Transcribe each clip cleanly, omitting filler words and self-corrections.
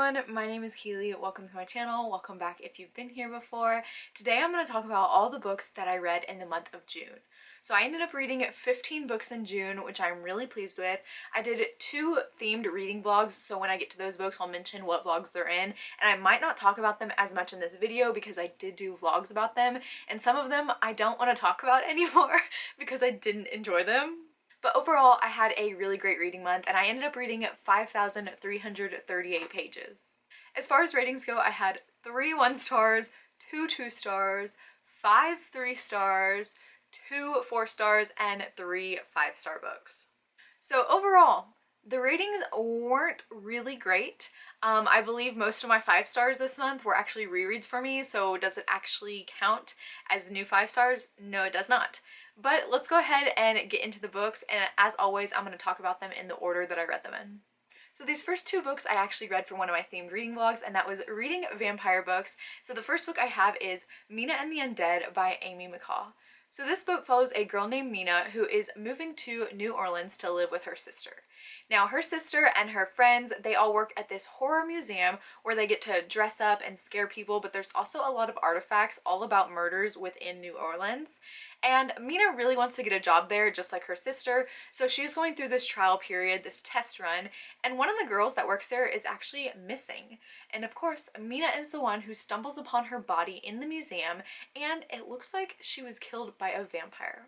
everyone, my name is Keely. Welcome to my channel. Welcome back if you've been here before. Today I'm going to talk about all the books that I read in the month of June. So I ended up reading 15 books in June, which I'm really pleased with. I did 2 themed reading vlogs, so when I get to those books I'll mention what vlogs they're in, and I might not talk about them as much in this video because I did do vlogs about them, and some of them I don't want to talk about anymore because I didn't enjoy them. But overall, I had a really great reading month, and I ended up reading 5,338 pages. As far as ratings go, I had 3 1-stars, 2 2-stars, 5 3-stars, 2 4-stars, and 3 5-star books. So overall, the ratings weren't really great. I believe most of my 5 stars this month were actually rereads for me, so does it actually count as new 5 stars? No, it does not. But let's go ahead and get into the books, and as always, I'm going to talk about them in the order that I read them in. So these first 2 books I actually read for one of my themed reading vlogs, and that was reading vampire books. So the first book I have is Mina and the Undead by Amy McCaw. So this book follows a girl named Mina who is moving to New Orleans to live with her sister. Now her sister and her friends, they all work at this horror museum where they get to dress up and scare people, but there's also a lot of artifacts all about murders within New Orleans. And Mina really wants to get a job there just like her sister, so she's going through this trial period, this test run, and one of the girls that works there is actually missing. And of course, Mina is the one who stumbles upon her body in the museum, and it looks like she was killed by a vampire.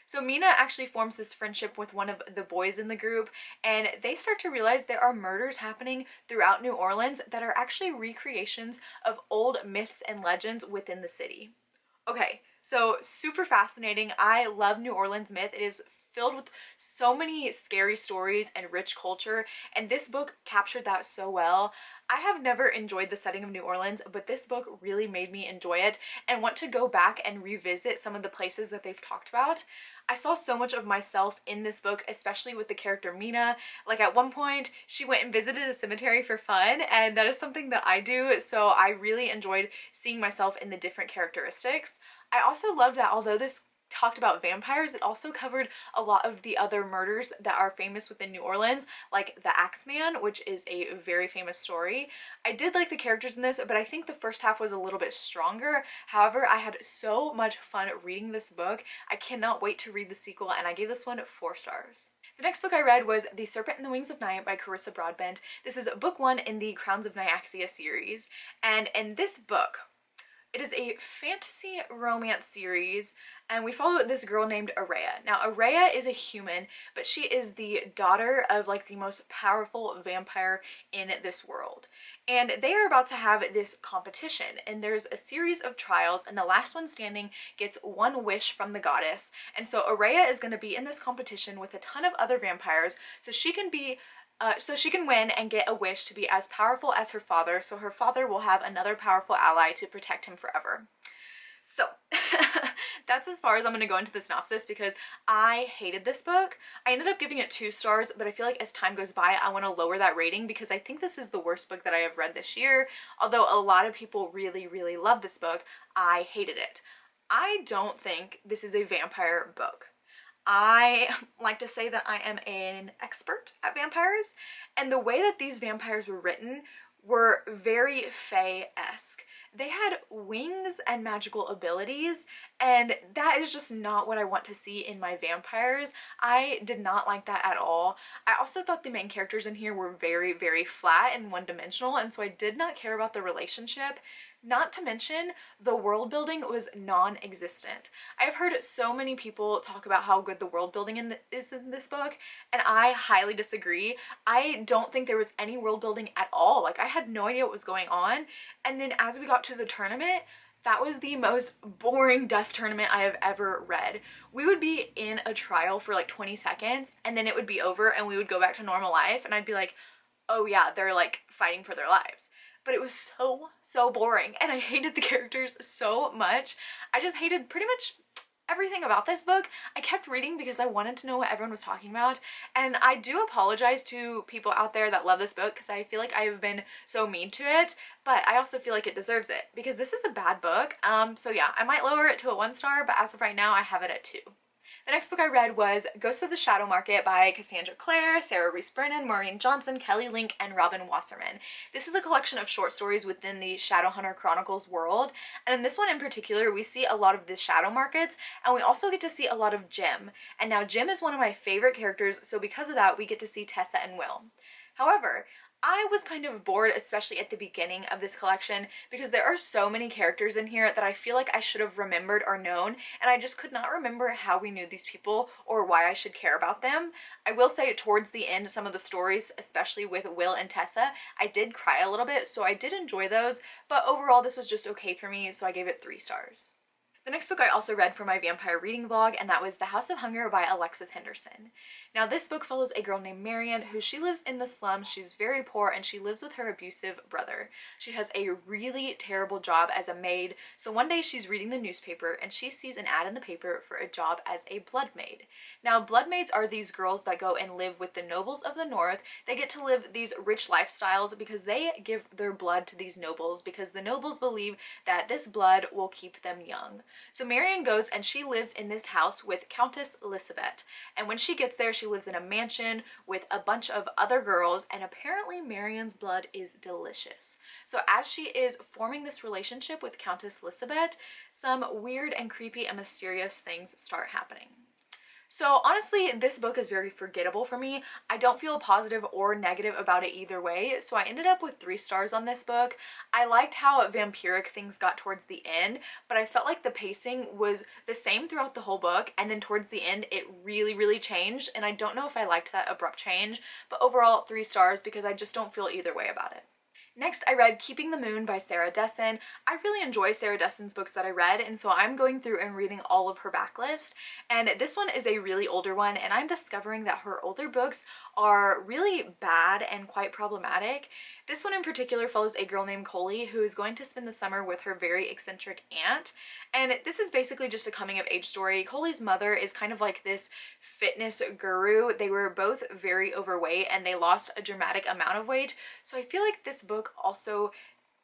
So Mina actually forms this friendship with one of the boys in the group, and they start to realize there are murders happening throughout New Orleans that are actually recreations of old myths and legends within the city. Okay, so super fascinating. I love New Orleans myth. It is filled with so many scary stories and rich culture, and this book captured that so well. I have never enjoyed the setting of New Orleans, but this book really made me enjoy it and want to go back and revisit some of the places that they've talked about. I saw so much of myself in this book, especially with the character Mina. Like at one point, she went and visited a cemetery for fun, and that is something that I do, so I really enjoyed seeing myself in the different characteristics. I also love that although this talked about vampires, it also covered a lot of the other murders that are famous within New Orleans, like the Axeman, which is a very famous story. I did like the characters in this, but I think the first half was a little bit stronger. However, I had so much fun reading this book. I cannot wait to read the sequel, and I gave this one 4 stars. The next book I read was The Serpent and the Wings of Night by Carissa Broadbent. This is book 1 in the Crowns of Nyaxia series, and in this book, it is a fantasy romance series, and we follow this girl named Araya. Now, Araya is a human, but she is the daughter of like the most powerful vampire in this world. And they are about to have this competition, and there's a series of trials, and the last one standing gets 1 wish from the goddess. And so Araya is going to be in this competition with a ton of other vampires, so she can win and get a wish to be as powerful as her father, so her father will have another powerful ally to protect him forever. So, that's as far as I'm going to go into the synopsis because I hated this book. I ended up giving it 2 stars, but I feel like as time goes by, I want to lower that rating because I think this is the worst book that I have read this year. Although a lot of people really, really love this book, I hated it. I don't think this is a vampire book. I like to say that I am an expert at vampires, and the way that these vampires were written were very fae-esque. They had wings and magical abilities, and that is just not what I want to see in my vampires. I did not like that at all. I also thought the main characters in here were very, very flat and one-dimensional, and so I did not care about the relationship. Not to mention, the world building was non-existent. I've heard so many people talk about how good the world building is in this book, and I highly disagree. I don't think there was any world building at all. Like, I had no idea what was going on, and then as we got to the tournament, that was the most boring death tournament I have ever read. We would be in a trial for like 20 seconds, and then it would be over, and we would go back to normal life, and I'd be like, oh yeah, they're like fighting for their lives. But it was so boring, and I hated the characters so much. I just hated pretty much everything about this book. I kept reading because I wanted to know what everyone was talking about, and I do apologize to people out there that love this book because I feel like I have been so mean to it, but I also feel like it deserves it because this is a bad book. So yeah, I might lower it to a 1 star, but as of right now, I have it at 2. The next book I read was Ghosts of the Shadow Market by Cassandra Clare, Sarah Reese Brennan, Maureen Johnson, Kelly Link, and Robin Wasserman. This is a collection of short stories within the Shadowhunter Chronicles world, and in this one in particular, we see a lot of the shadow markets, and we also get to see a lot of Jim. And now Jim is one of my favorite characters, so because of that, we get to see Tessa and Will. However, I was kind of bored, especially at the beginning of this collection, because there are so many characters in here that I feel like I should have remembered or known, and I just could not remember how we knew these people or why I should care about them. I will say towards the end, some of the stories, especially with Will and Tessa, I did cry a little bit, so I did enjoy those, but overall this was just okay for me, so I gave it 3 stars. The next book I also read for my vampire reading vlog, and that was The House of Hunger by Alexis Henderson. Now this book follows a girl named Marion who she lives in the slums. She's very poor and she lives with her abusive brother. She has a really terrible job as a maid, so one day she's reading the newspaper and she sees an ad in the paper for a job as a blood maid. Now blood maids are these girls that go and live with the nobles of the north. They get to live these rich lifestyles because they give their blood to these nobles because the nobles believe that this blood will keep them young. So Marion goes and she lives in this house with Countess Elizabeth, and when she gets there she lives in a mansion with a bunch of other girls, and apparently Marion's blood is delicious. So as she is forming this relationship with Countess Elizabeth, some weird and creepy and mysterious things start happening. So honestly, this book is very forgettable for me. I don't feel positive or negative about it either way, so I ended up with 3 stars on this book. I liked how vampiric things got towards the end, but I felt like the pacing was the same throughout the whole book, and then towards the end it really changed, and I don't know if I liked that abrupt change, but overall 3 stars because I just don't feel either way about it. Next, I read Keeping the Moon by Sarah Dessen. I really enjoy Sarah Dessen's books that I read, and so I'm going through and reading all of her backlist. And this one is a really older one, and I'm discovering that her older books are really bad and quite problematic. This one in particular follows a girl named Coley who is going to spend the summer with her very eccentric aunt. And this is basically just a coming of age story. Coley's mother is kind of like this fitness guru. They were both very overweight and they lost a dramatic amount of weight. So I feel like this book also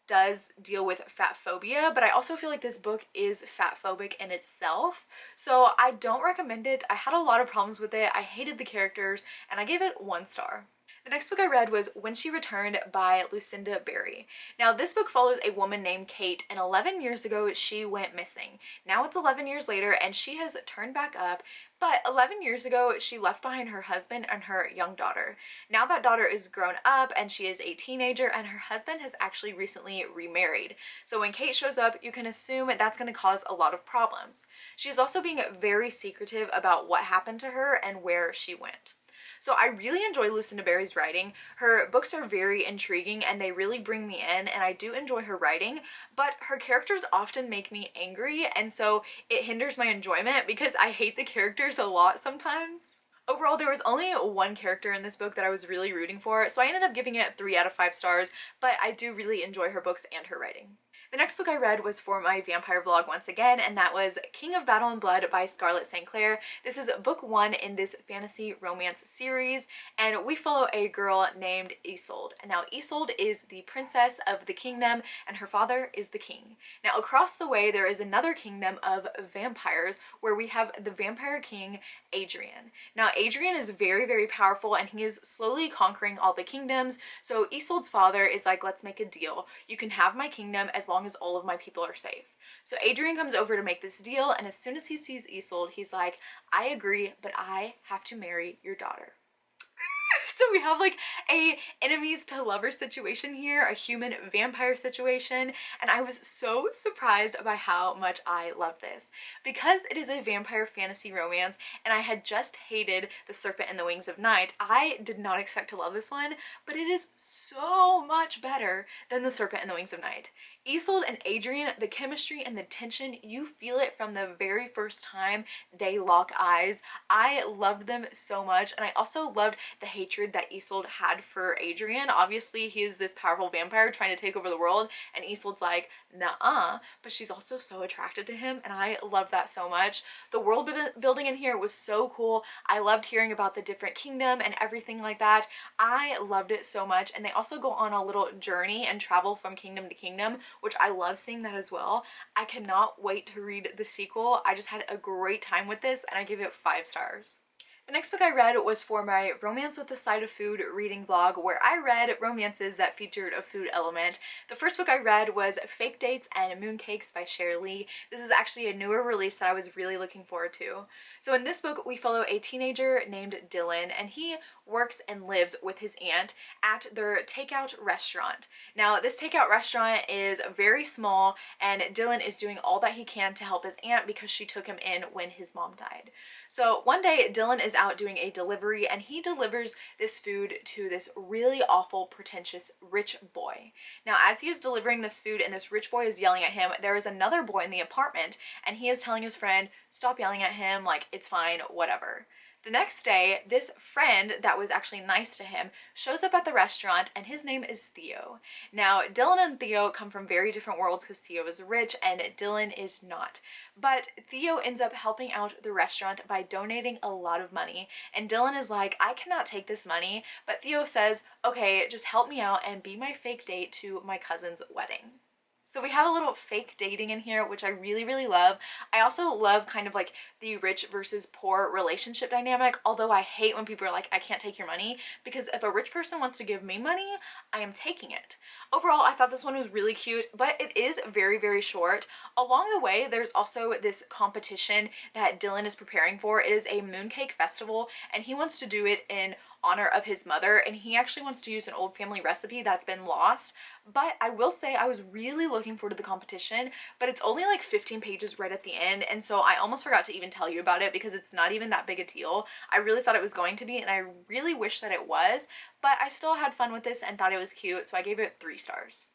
does deal with fat phobia, but I also feel like this book is fat phobic in itself, so I don't recommend it. I had a lot of problems with it. I hated the characters, and I gave it 1 star. The next book I read was When She Returned by Lucinda Berry. Now this book follows a woman named Kate, and 11 years ago she went missing. Now it's 11 years later and she has turned back up, but 11 years ago she left behind her husband and her young daughter. Now that daughter is grown up and she is a teenager, and her husband has actually recently remarried. So when Kate shows up, you can assume that's going to cause a lot of problems. She is also being very secretive about what happened to her and where she went. So I really enjoy Lucinda Berry's writing. Her books are very intriguing and they really bring me in, and I do enjoy her writing, but her characters often make me angry, and so it hinders my enjoyment because I hate the characters a lot sometimes. Overall, there was only 1 character in this book that I was really rooting for, so I ended up giving it 3 out of 5 stars, but I do really enjoy her books and her writing. The next book I read was for my vampire vlog once again, and that was King of Battle and Blood by Scarlett St. Clair. This is book 1 in this fantasy romance series, and we follow a girl named Isolde. And now Isolde is the princess of the kingdom, and her father is the king. Now across the way there is another kingdom of vampires where we have the vampire king Adrian. Now Adrian is very powerful, and he is slowly conquering all the kingdoms, so Isolde's father is like, let's make a deal. You can have my kingdom as long as all of my people are safe. So Adrian comes over to make this deal, and as soon as he sees Isolde, he's like, I agree, but I have to marry your daughter. So we have like a enemies to lovers situation here, a human vampire situation, and I was so surprised by how much I love this. Because it is a vampire fantasy romance and I had just hated The Serpent and the Wings of Night, I did not expect to love this one, but it is so much better than The Serpent and the Wings of Night. Isolde and Adrian, the chemistry and the tension, you feel it from the very first time they lock eyes. I loved them so much, and I also loved the hatred that Isolde had for Adrian. Obviously, he is this powerful vampire trying to take over the world, and Isolde's like, nuh-uh, but she's also so attracted to him, and I love that so much. The world building in here was so cool. I loved hearing about the different kingdom and everything like that. I loved it so much, and they also go on a little journey and travel from kingdom to kingdom, which I love seeing that as well. I cannot wait to read the sequel. I just had a great time with this and I give it 5 stars. The next book I read was for my Romance with a Side of Food reading vlog, where I read romances that featured a food element. The first book I read was Fake Dates and Mooncakes by Cher Lee. This is actually a newer release that I was really looking forward to. So in this book, we follow a teenager named Dylan, and he works and lives with his aunt at their takeout restaurant. Now, this takeout restaurant is very small, and Dylan is doing all that he can to help his aunt because she took him in when his mom died. So one day, Dylan is out doing a delivery, and he delivers this food to this really awful, pretentious, rich boy. Now, as he is delivering this food and this rich boy is yelling at him, there is another boy in the apartment, and he is telling his friend, stop yelling at him, like, it's fine, whatever. The next day, this friend that was actually nice to him shows up at the restaurant, and his name is Theo. Now, Dylan and Theo come from very different worlds because Theo is rich and Dylan is not. But Theo ends up helping out the restaurant by donating a lot of money, and Dylan is like, I cannot take this money, but Theo says, okay, just help me out and be my fake date to my cousin's wedding. So we have a little fake dating in here, which I really, really love. I also love kind of like the rich versus poor relationship dynamic, although I hate when people are like, I can't take your money, because if a rich person wants to give me money, I am taking it. Overall, I thought this one was really cute, but it is very, very short. Along the way, there's also this competition that Dylan is preparing for. It is a mooncake festival, and he wants to do it in honor of his mother, and he actually wants to use an old family recipe that's been lost. But I will say I was really looking forward to the competition, but it's only like 15 pages right at the end, and so I almost forgot to even tell you about it because it's not even that big a deal. I really thought it was going to be, and I really wish that it was, but I still had fun with this and thought it was cute, so I gave it 3 stars.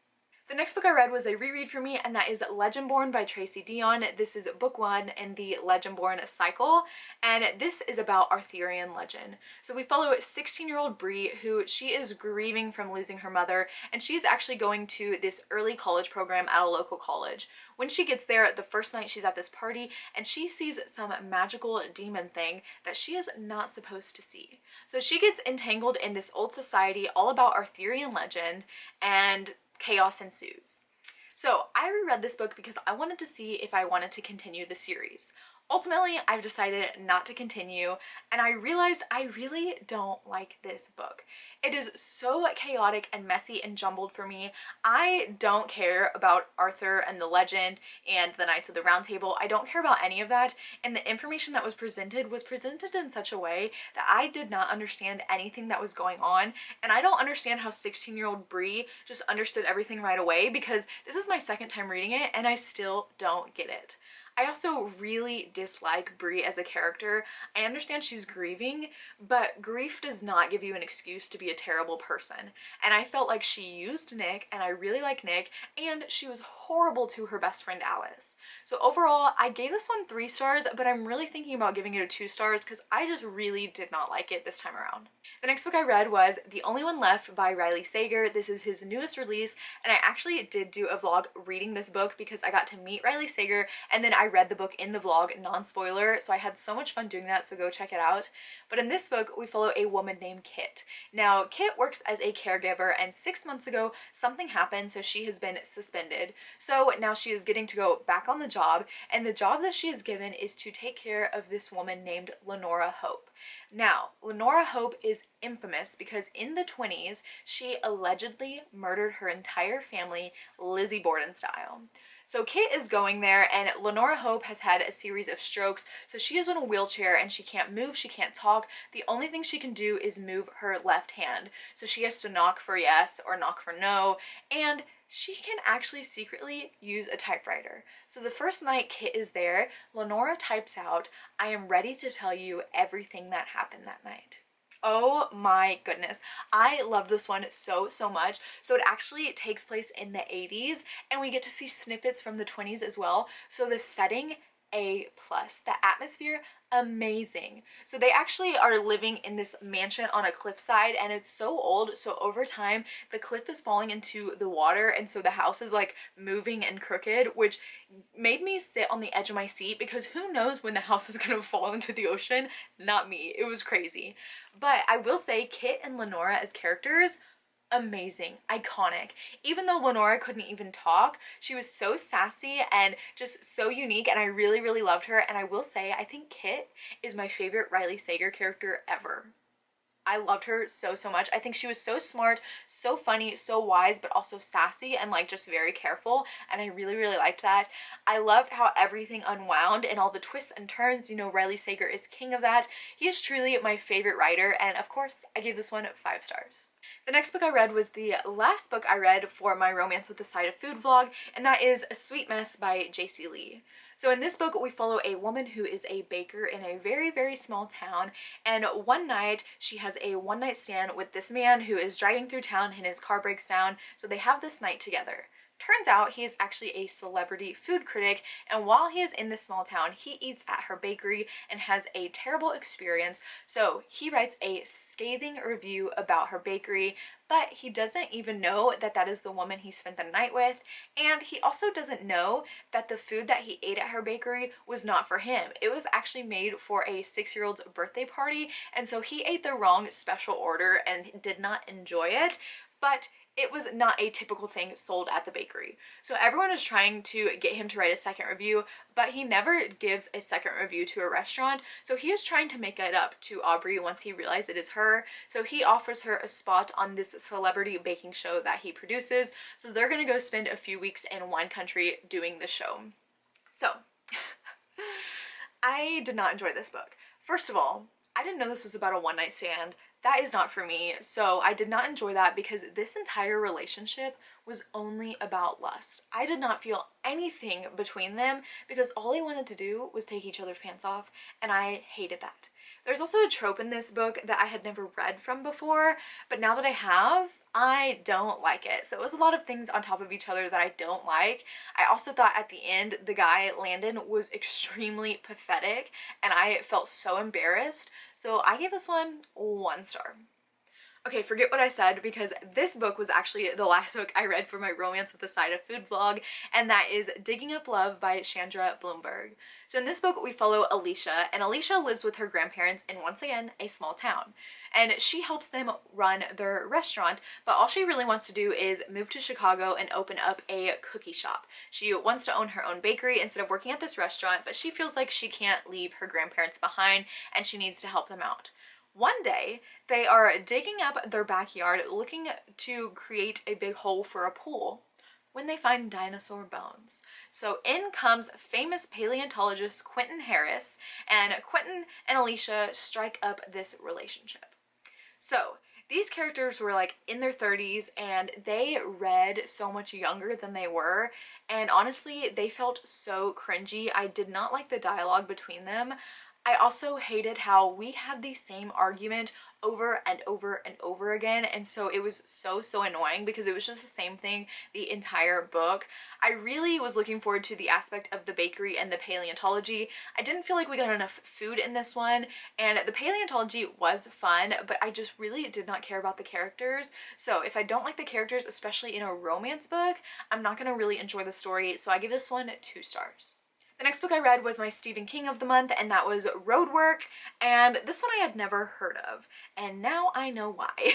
The next book I read was a reread for me, and that is Legendborn by Tracy Deonn. This is book 1 in the Legendborn cycle, and this is about Arthurian legend. So we follow 16-year-old Bree, who she is grieving from losing her mother, and she's actually going to this early college program at a local college. When she gets there, the first night she's at this party, and she sees some magical demon thing that she is not supposed to see. So she gets entangled in this old society all about Arthurian legend, and chaos ensues. So I reread this book because I wanted to see if I wanted to continue the series. Ultimately, I've decided not to continue, and I realized I really don't like this book. It is so chaotic and messy and jumbled for me. I don't care about Arthur and the legend and the Knights of the Round Table. I don't care about any of that, and the information that was presented in such a way that I did not understand anything that was going on, and I don't understand how 16-year-old Bree just understood everything right away, because this is my second time reading it and I still don't get it. I also really dislike Bree as a character. I understand she's grieving, but grief does not give you an excuse to be a terrible person. And I felt like she used Nick, and I really like Nick, and she was horrible to her best friend Alice. So overall, I gave this one 3 stars, but I'm really thinking about giving it a 2 stars because I just really did not like it this time around. The next book I read was The Only One Left by Riley Sager. This is his newest release, and I actually did do a vlog reading this book because I got to meet Riley Sager, and then I read the book in the vlog, non-spoiler, so I had so much fun doing that, so go check it out. But in this book, we follow a woman named Kit. Now, Kit works as a caregiver, and 6 months ago, something happened, so she has been suspended. So now she is getting to go back on the job, and the job that she is given is to take care of this woman named Lenora Hope. Now, Lenora Hope is infamous because in the 20s, she allegedly murdered her entire family, Lizzie Borden style. So Kit is going there, and Lenora Hope has had a series of strokes, so she is in a wheelchair and she can't move, she can't talk. The only thing she can do is move her left hand. So she has to knock for yes or knock for no, and she can actually secretly use a typewriter. So the first night Kit is there, Lenora types out, "I am ready to tell you everything that happened that night." Oh my goodness. I love this one so much. So it actually takes place in the 80s, and we get to see snippets from the 20s as well. So the setting, A+. The atmosphere, amazing. So they actually are living in this mansion on a cliffside, and it's so old, so over time the cliff is falling into the water, and so the house is like moving and crooked, which made me sit on the edge of my seat because who knows when the house is gonna fall into the ocean. Not me. It was crazy. But I will say Kit and Lenora as characters, amazing, iconic. Even though Lenora couldn't even talk, she was so sassy and just so unique, and I really, really loved her. And I will say, I think Kit is my favorite Riley Sager character ever. I loved her so, so much. I think she was so smart, so funny, so wise, but also sassy and like just very careful, and I really, really liked that. I loved how everything unwound and all the twists and turns. You know, Riley Sager is king of that. He is truly my favorite writer, and of course, I gave this one 5 stars. The next book I read was the last book I read for my Romance with a Side of Food vlog, and that is A Sweet Mess by J.C. Lee. So in this book, we follow a woman who is a baker in a very, very small town, and one night she has a one-night stand with this man who is driving through town and his car breaks down, so they have this night together. Turns out he is actually a celebrity food critic, and while he is in this small town, he eats at her bakery and has a terrible experience, so he writes a scathing review about her bakery, but he doesn't even know that that is the woman he spent the night with, and he also doesn't know that the food that he ate at her bakery was not for him. It was actually made for a 6-year-old's birthday party, and so he ate the wrong special order and did not enjoy it, but it was not a typical thing sold at the bakery. So everyone is trying to get him to write a second review, but he never gives a second review to a restaurant. So he is trying to make it up to Aubrey once he realizes it is her. So he offers her a spot on this celebrity baking show that he produces. So they're gonna go spend a few weeks in wine country doing the show. So I did not enjoy this book. First of all, I didn't know this was about a one-night stand. That is not for me, so I did not enjoy that because this entire relationship was only about lust. I did not feel anything between them because all they wanted to do was take each other's pants off, and I hated that. There's also a trope in this book that I had never read from before, but now that I have, I don't like it. So it was a lot of things on top of each other that I don't like. I also thought at the end, the guy, Landon, was extremely pathetic, and I felt so embarrassed. So I gave this one 1 star. Okay, forget what I said because this book was actually the last book I read for my Romance with a Side of Food vlog, and that is Digging Up Love by Chandra Bloomberg. So in this book, we follow Alicia, and Alicia lives with her grandparents in, once again, a small town. And she helps them run their restaurant, but all she really wants to do is move to Chicago and open up a cookie shop. She wants to own her own bakery instead of working at this restaurant, but she feels like she can't leave her grandparents behind and she needs to help them out. One day, they are digging up their backyard looking to create a big hole for a pool when they find dinosaur bones. So in comes famous paleontologist Quentin Harris, and Quentin and Alicia strike up this relationship. So these characters were like in their 30s and they read so much younger than they were, and honestly they felt so cringy. I did not like the dialogue between them. I also hated how we had the same argument over and over and over again, and so it was so annoying because it was just the same thing the entire book. I really was looking forward to the aspect of the bakery and the paleontology. I didn't feel like we got enough food in this one, and the paleontology was fun, but I just really did not care about the characters. So if I don't like the characters, especially in a romance book, I'm not gonna really enjoy the story, so I give this one 2 stars. The next book I read was my Stephen King of the month, and that was Roadwork, and this one I had never heard of, and now I know why.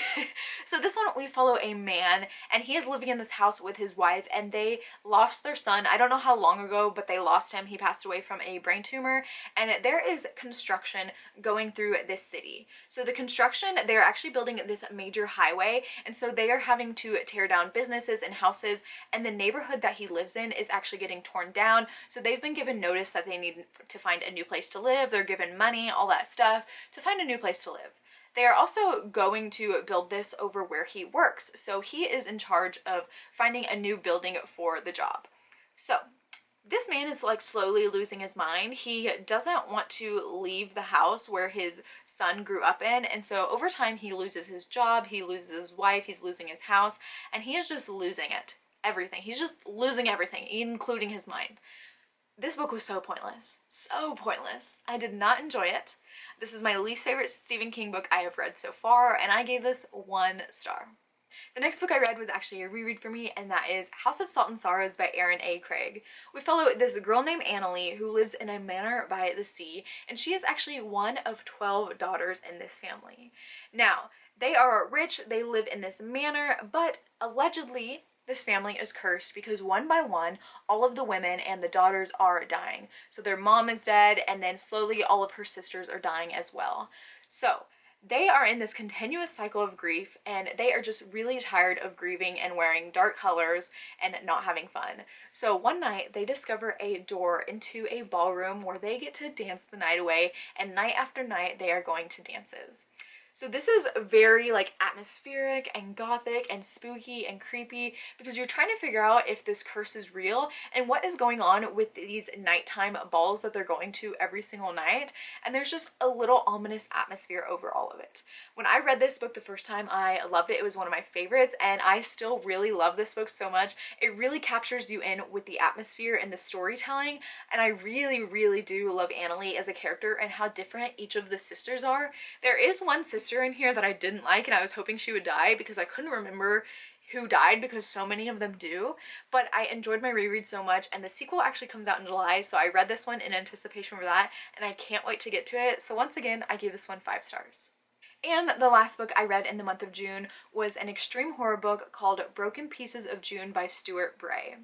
So this one we follow a man, and he is living in this house with his wife, and they lost their son. I don't know how long ago, but they lost him. He passed away from a brain tumor, and there is construction going through this city. So the construction, they're actually building this major highway, and so they are having to tear down businesses and houses, and the neighborhood that he lives in is actually getting torn down, so they've been given notice that they need to find a new place to live. They're given money, all that stuff, to find a new place to live. They are also going to build this over where he works, so he is in charge of finding a new building for the job. So this man is like slowly losing his mind. He doesn't want to leave the house where his son grew up in, and so over time he loses his job, he loses his wife, he's losing his house, and he is just losing it. Everything. He's just losing everything, including his mind. This book was so pointless. So pointless. I did not enjoy it. This is my least favorite Stephen King book I have read so far, and I gave this 1 star. The next book I read was actually a reread for me, and that is House of Salt and Sorrows by Erin A. Craig. We follow this girl named Annalie who lives in a manor by the sea, and she is actually one of 12 daughters in this family. Now, They are rich, they live in this manor, but allegedly this family is cursed because one by one, all of the women and the daughters are dying. So their mom is dead, and then slowly all of her sisters are dying as well. So they are in this continuous cycle of grief, and they are just really tired of grieving and wearing dark colors and not having fun. So one night they discover a door into a ballroom where they get to dance the night away, and night after night they are going to dances. So this is very like atmospheric and gothic and spooky and creepy because you're trying to figure out if this curse is real and what is going on with these nighttime balls that they're going to every single night. And there's just a little ominous atmosphere over all of it. When I read this book the first time, I loved it. It was one of my favorites, and I still really love this book so much. It really captures you in with the atmosphere and the storytelling, and I really, really do love Annalie as a character and how different each of the sisters are. There is one sister in here that I didn't like, and I was hoping she would die because I couldn't remember who died because so many of them do, but I enjoyed my reread so much, and the sequel actually comes out in July, so I read this one in anticipation for that, and I can't wait to get to it. So once again, I gave this one 5 stars. And the last book I read in the month of June was an extreme horror book called Broken Pieces of June by Stuart Bray.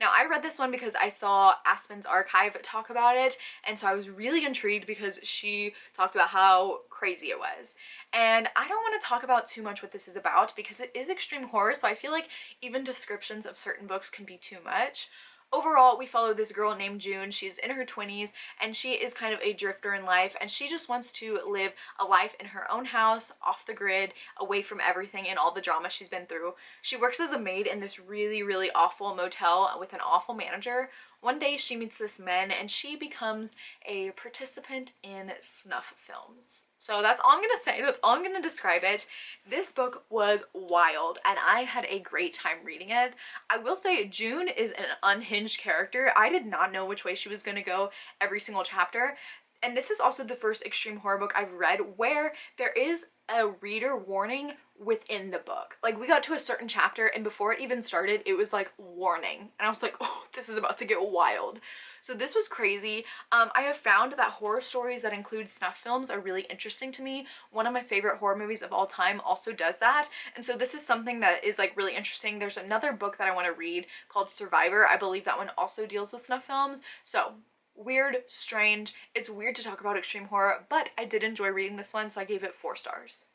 Now, I read this one because I saw Aspen's Archive talk about it, and so I was really intrigued because she talked about how crazy it was. And I don't want to talk about too much what this is about because it is extreme horror, so I feel like even descriptions of certain books can be too much. Overall, we follow this girl named June. She's in her 20s, and she is kind of a drifter in life, and she just wants to live a life in her own house, off the grid, away from everything and all the drama she's been through. She works as a maid in this really, really awful motel with an awful manager. One day she meets this man, and she becomes a participant in snuff films. So that's all I'm going to say. That's all I'm going to describe it. This book was wild, and I had a great time reading it. I will say June is an unhinged character. I did not know which way she was going to go every single chapter. And this is also the first extreme horror book I've read where there is a reader warning within the book. Like, we got to a certain chapter, and before it even started, it was like, warning. And I was like, oh, this is about to get wild. So this was crazy. I have found that horror stories that include snuff films are really interesting to me. One of my favorite horror movies of all time also does that. And so this is something that is like really interesting. There's another book that I want to read called Survivor. I believe that one also deals with snuff films. So weird, strange. It's weird to talk about extreme horror, but I did enjoy reading this one, so I gave it 4 stars.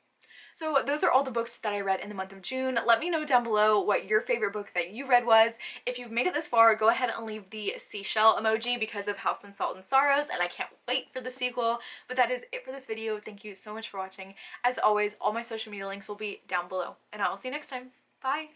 So those are all the books that I read in the month of June. Let me know down below what your favorite book that you read was. If you've made it this far, go ahead and leave the seashell emoji because of House and Salt and Sorrows, and I can't wait for the sequel. But that is it for this video. Thank you so much for watching. As always, all my social media links will be down below, and I will see you next time. Bye!